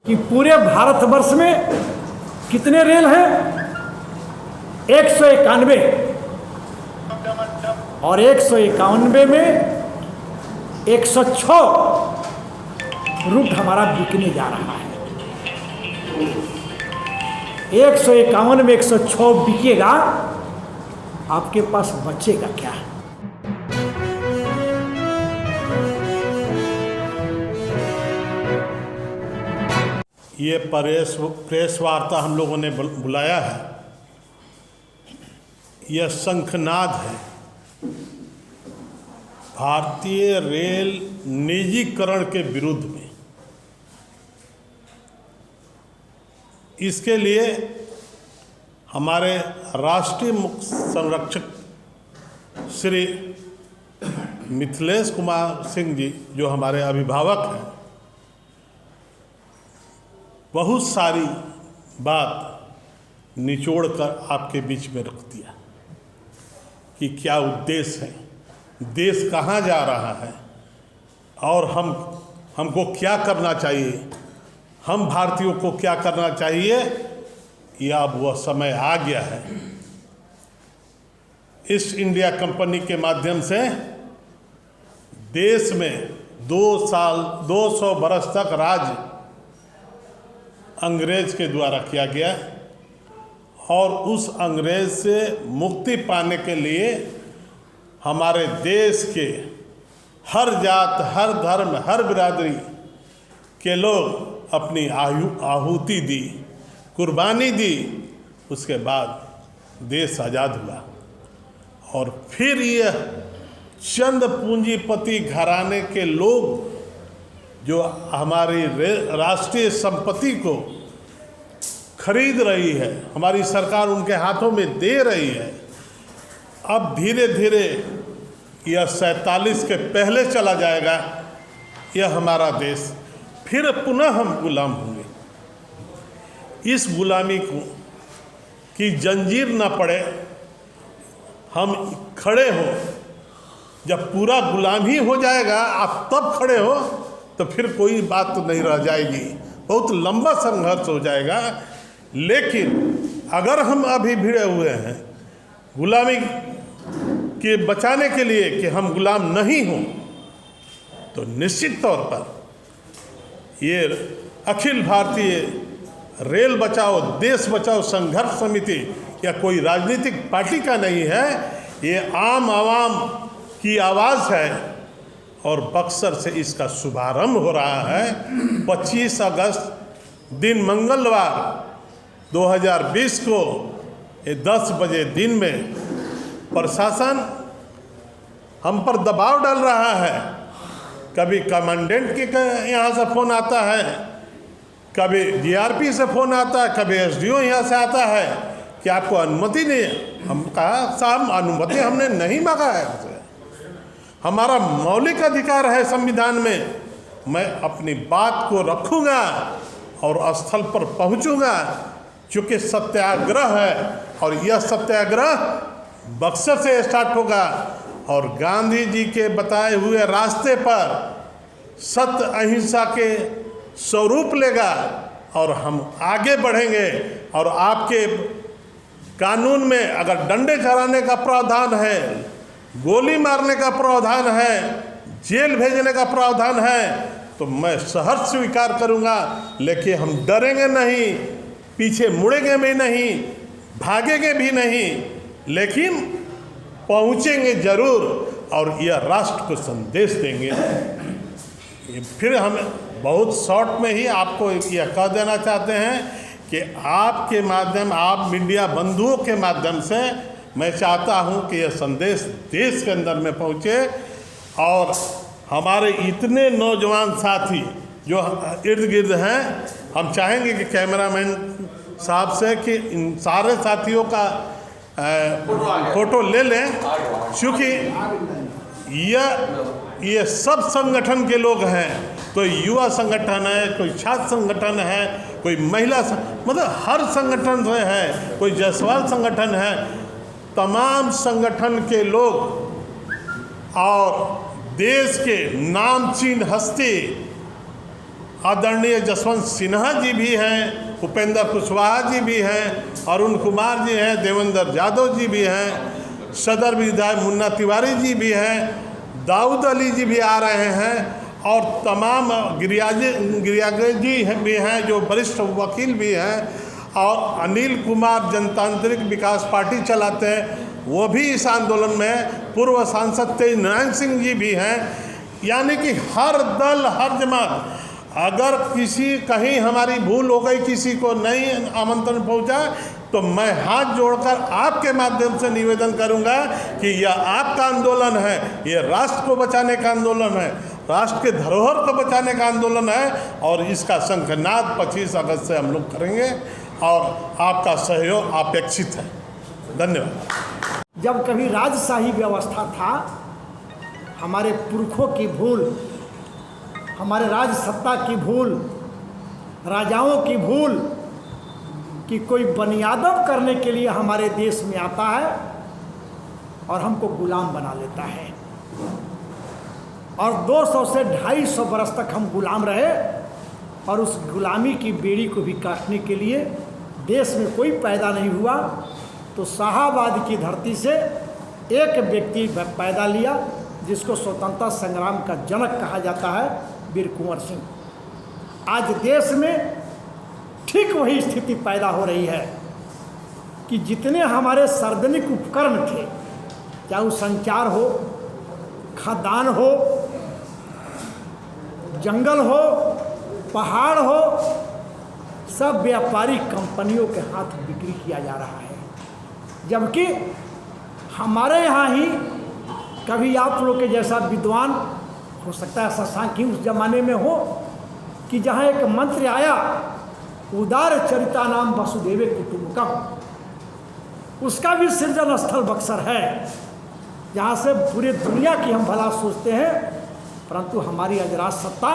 कि पूरे भारतवर्ष में कितने रेल हैं? 191 और 191 में 106 रूट हमारा बिकने जा रहा है। 151 में 106 बिकेगा, आपके पास बचेगा क्या? ये प्रेस वार्ता हम लोगों ने बुलाया है, यह शंखनाद है भारतीय रेल निजीकरण के विरुद्ध में। इसके लिए हमारे राष्ट्रीय मुख्य संरक्षक श्री मिथिलेश कुमार सिंह जी, जो हमारे अभिभावक हैं, बहुत सारी बात निचोड़ कर आपके बीच में रख दिया कि क्या उद्देश्य है, देश कहाँ जा रहा है और हमको क्या करना चाहिए, हम भारतीयों को क्या करना चाहिए। यह अब वह समय आ गया है। ईस्ट इंडिया कंपनी के माध्यम से देश में 200 बरस तक राज अंग्रेज के द्वारा किया गया और उस अंग्रेज से मुक्ति पाने के लिए हमारे देश के हर जात, हर धर्म, हर बिरादरी के लोग अपनी आहुति दी, कुर्बानी दी। उसके बाद देश आज़ाद हुआ और फिर यह चंद पूंजीपति घराने के लोग जो हमारी राष्ट्रीय संपत्ति को खरीद रही है, हमारी सरकार उनके हाथों में दे रही है। अब धीरे धीरे यह 47 के पहले चला जाएगा यह हमारा देश, फिर पुनः हम गुलाम होंगे। इस गुलामी को की जंजीर न पड़े, हम खड़े हो। जब पूरा गुलाम ही हो जाएगा, आप तब खड़े हो तो फिर कोई बात तो नहीं रह जाएगी, बहुत लंबा संघर्ष हो जाएगा। लेकिन अगर हम अभी भिड़े हुए हैं गुलामी के बचाने के लिए कि हम गुलाम नहीं हों, तो निश्चित तौर पर ये अखिल भारतीय रेल बचाओ देश बचाओ संघर्ष समिति या कोई राजनीतिक पार्टी का नहीं है, ये आम आवाम की आवाज़ है और बक्सर से इसका शुभारंभ हो रहा है। 25 अगस्त दिन मंगलवार 2020 को 10 बजे दिन में प्रशासन हम पर दबाव डाल रहा है। कभी कमांडेंट के यहाँ से फ़ोन आता है, कभी जीआरपी से फ़ोन आता है, कभी एसडीओ यहाँ से आता है कि आपको अनुमति नहीं है। हम कहा साहब अनुमति हमने नहीं मांगा है, आपसे हमारा मौलिक अधिकार है संविधान में। मैं अपनी बात को रखूँगा और स्थल पर पहुँचूँगा, चूँकि सत्याग्रह है और यह सत्याग्रह बक्सर से स्टार्ट होगा और गांधी जी के बताए हुए रास्ते पर सत्य अहिंसा के स्वरूप लेगा और हम आगे बढ़ेंगे। और आपके कानून में अगर डंडे चलाने का प्रावधान है, गोली मारने का प्रावधान है, जेल भेजने का प्रावधान है, तो मैं सहर्ष स्वीकार करूंगा। लेकिन हम डरेंगे नहीं, पीछे मुड़ेंगे भी नहीं, भागेंगे भी नहीं, लेकिन पहुंचेंगे जरूर और यह राष्ट्र को संदेश देंगे। फिर हम बहुत शॉर्ट में ही आपको यह कह देना चाहते हैं कि आपके माध्यम, आप मीडिया बंधुओं के माध्यम से मैं चाहता हूं कि यह संदेश देश के अंदर में पहुंचे और हमारे इतने नौजवान साथी जो इर्द गिर्द हैं, हम चाहेंगे कि कैमरामैन साहब से कि इन सारे साथियों का फोटो ले लें, क्योंकि ये सब संगठन के लोग हैं। कोई युवा संगठन है, कोई छात्र संगठन है, कोई महिला मतलब हर संगठन से है, कोई जायसवाल संगठन है, तमाम संगठन के लोग और देश के नामचीन हस्ती आदरणीय जसवंत सिन्हा जी भी हैं, उपेंद्र कुशवाहा जी भी हैं, अरुण कुमार जी हैं, देवेंद्र यादव जी भी हैं, सदर विधायक मुन्ना तिवारी जी भी हैं, दाऊद अली जी भी आ रहे हैं और तमाम गिरियाजे जी भी हैं जो वरिष्ठ वकील भी हैं, और अनिल कुमार जनतांत्रिक विकास पार्टी चलाते हैं, वो भी इस आंदोलन में हैं। पूर्व सांसद तेज नारायण सिंह जी भी हैं। यानी कि हर दल हर जमात, अगर किसी कहीं हमारी भूल हो गई, किसी को नहीं आमंत्रण पहुंचा, तो मैं हाथ जोड़कर आपके माध्यम से निवेदन करूंगा कि यह आपका आंदोलन है, ये राष्ट्र को बचाने का आंदोलन है, राष्ट्र के धरोहर को बचाने का आंदोलन है, और इसका शंखनाद 25 अगस्त से हम लोग करेंगे और आपका सहयोग अपेक्षित है। धन्यवाद। जब कभी राजशाही व्यवस्था था, हमारे पुरखों की भूल, हमारे राज सत्ता की भूल, राजाओं की भूल कि कोई बनियादम करने के लिए हमारे देश में आता है और हमको गुलाम बना लेता है, और 200 से 250 बरस तक हम गुलाम रहे, और उस गुलामी की बेड़ी को भी काटने के लिए देश में कोई पैदा नहीं हुआ। तो शाहाबाद की धरती से एक व्यक्ति पैदा लिया जिसको स्वतंत्रता संग्राम का जनक कहा जाता है, वीर कुंवर सिंह। आज देश में ठीक वही स्थिति पैदा हो रही है कि जितने हमारे सार्वजनिक उपकरण थे, चाहे वो संचार हो, खदान हो, जंगल हो, पहाड़ हो, सब व्यापारिक कंपनियों के हाथ बिक्री किया जा रहा है। जबकि हमारे यहाँ ही कभी आप लोग के जैसा विद्वान, हो सकता है शशांक ही उस जमाने में हो, कि जहाँ एक मंत्र आया, उदार चरिता नाम वसुदेवे कुटुंबकम, उसका भी सृजन स्थल बक्सर है, जहाँ से पूरी दुनिया की हम भला सोचते हैं, परंतु हमारी अजराज सत्ता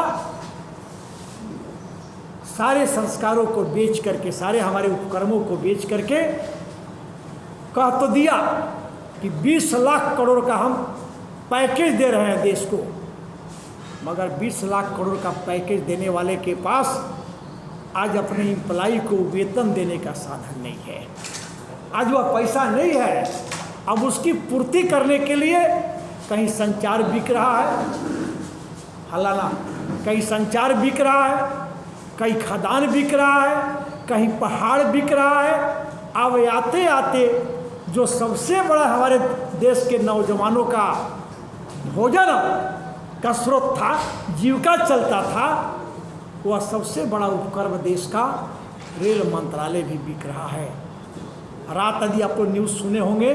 सारे संस्कारों को बेच करके, सारे हमारे उपक्रमों को बेच करके कह तो दिया कि 20 लाख करोड़ का हम पैकेज दे रहे हैं देश को, मगर 20 लाख करोड़ का पैकेज देने वाले के पास आज अपने एम्प्लॉई को वेतन देने का साधन नहीं है। आज वह पैसा नहीं है। अब उसकी पूर्ति करने के लिए कहीं संचार बिक रहा है, हालाना कहीं संचार बिक रहा है, कहीं खदान बिक रहा है, कहीं पहाड़ बिक रहा है। अब आते आते जो सबसे बड़ा हमारे देश के नौजवानों का भोजन का स्रोत था, जीविका चलता था, वह सबसे बड़ा उपक्रम देश का रेल मंत्रालय भी बिक रहा है। रात यदि आप लोग न्यूज़ सुने होंगे,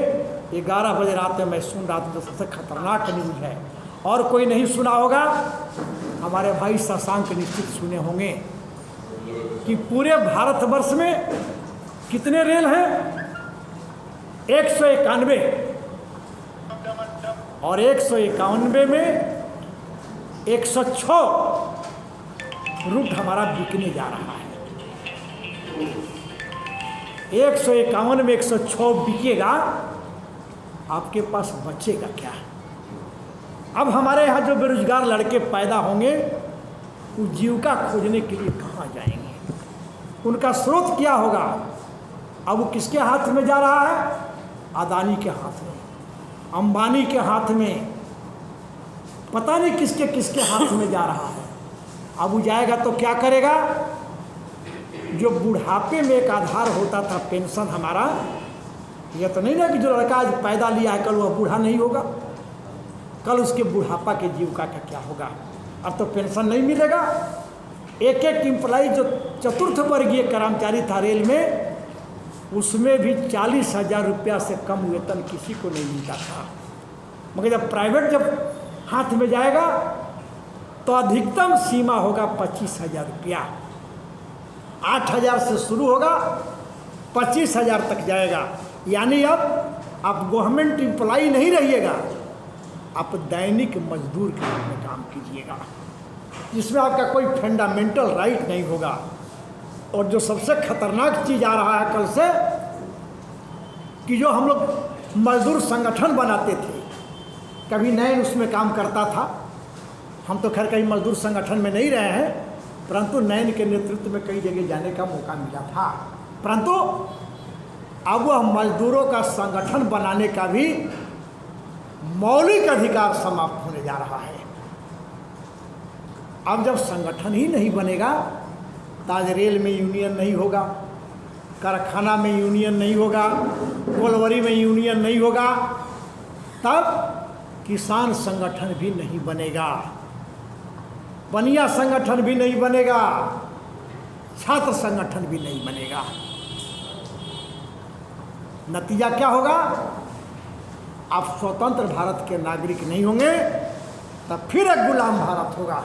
11 बजे रात में मैं सुन रहा था, जो सबसे खतरनाक न्यूज़ है, और कोई नहीं सुना होगा, हमारे भाई शशांक निश्चित सुने होंगे कि पूरे भारतवर्ष में कितने रेल हैं? 191, और 191 में 106 रूट हमारा बिकने जा रहा है। 151 में 106 बिकेगा, आपके पास बचेगा क्या? अब हमारे यहाँ जो बेरोजगार लड़के पैदा होंगे, वो जीविका खोजने के लिए कहाँ जाएंगे? उनका स्रोत क्या होगा? अब वो किसके हाथ में जा रहा है? अदानी के हाथ में, अंबानी के हाथ में, पता नहीं किसके किसके हाथ में जा रहा है। अब वो जाएगा तो क्या करेगा? जो बुढ़ापे में एक आधार होता था पेंशन हमारा, यह तो नहीं ना कि जो लड़का आज पैदा लिया है कल वह बूढ़ा नहीं होगा, कल उसके बुढ़ापा के जीविका का क्या होगा? अब तो पेंशन नहीं मिलेगा। एक एक एम्प्लॉई जो चतुर्थ वर्गीय कर्मचारी था रेल में, उसमें भी 40,000 रुपया से कम वेतन किसी को नहीं मिलता था। मगर जब प्राइवेट जब हाथ में जाएगा तो अधिकतम सीमा होगा 25,000 रुपया। 8,000 से शुरू होगा, 25,000 तक जाएगा। यानी अब आप गवर्नमेंट एम्प्लॉई नहीं रहिएगा, आप दैनिक मजदूर के रूप में काम कीजिएगा, जिसमें आपका कोई फंडामेंटल राइट नहीं होगा। और जो सबसे खतरनाक चीज़ आ रहा है कल से, कि जो हम लोग मजदूर संगठन बनाते थे, कभी नए उसमें काम करता था, हम तो खैर कहीं मजदूर संगठन में नहीं रहे हैं, परंतु नयन के नेतृत्व में कई जगह जाने का मौका मिला था। परंतु अब वह मजदूरों का संगठन बनाने का भी मौलिक अधिकार समाप्त होने जा रहा है। अब जब संगठन ही नहीं बनेगा तो आज रेल में यूनियन नहीं होगा, कारखाना में यूनियन नहीं होगा, कोलवरी में यूनियन नहीं होगा, तब किसान संगठन भी नहीं बनेगा, बनिया संगठन भी नहीं बनेगा, छात्र संगठन भी नहीं बनेगा। नतीजा क्या होगा? आप स्वतंत्र भारत के नागरिक नहीं होंगे, तब फिर एक गुलाम भारत होगा।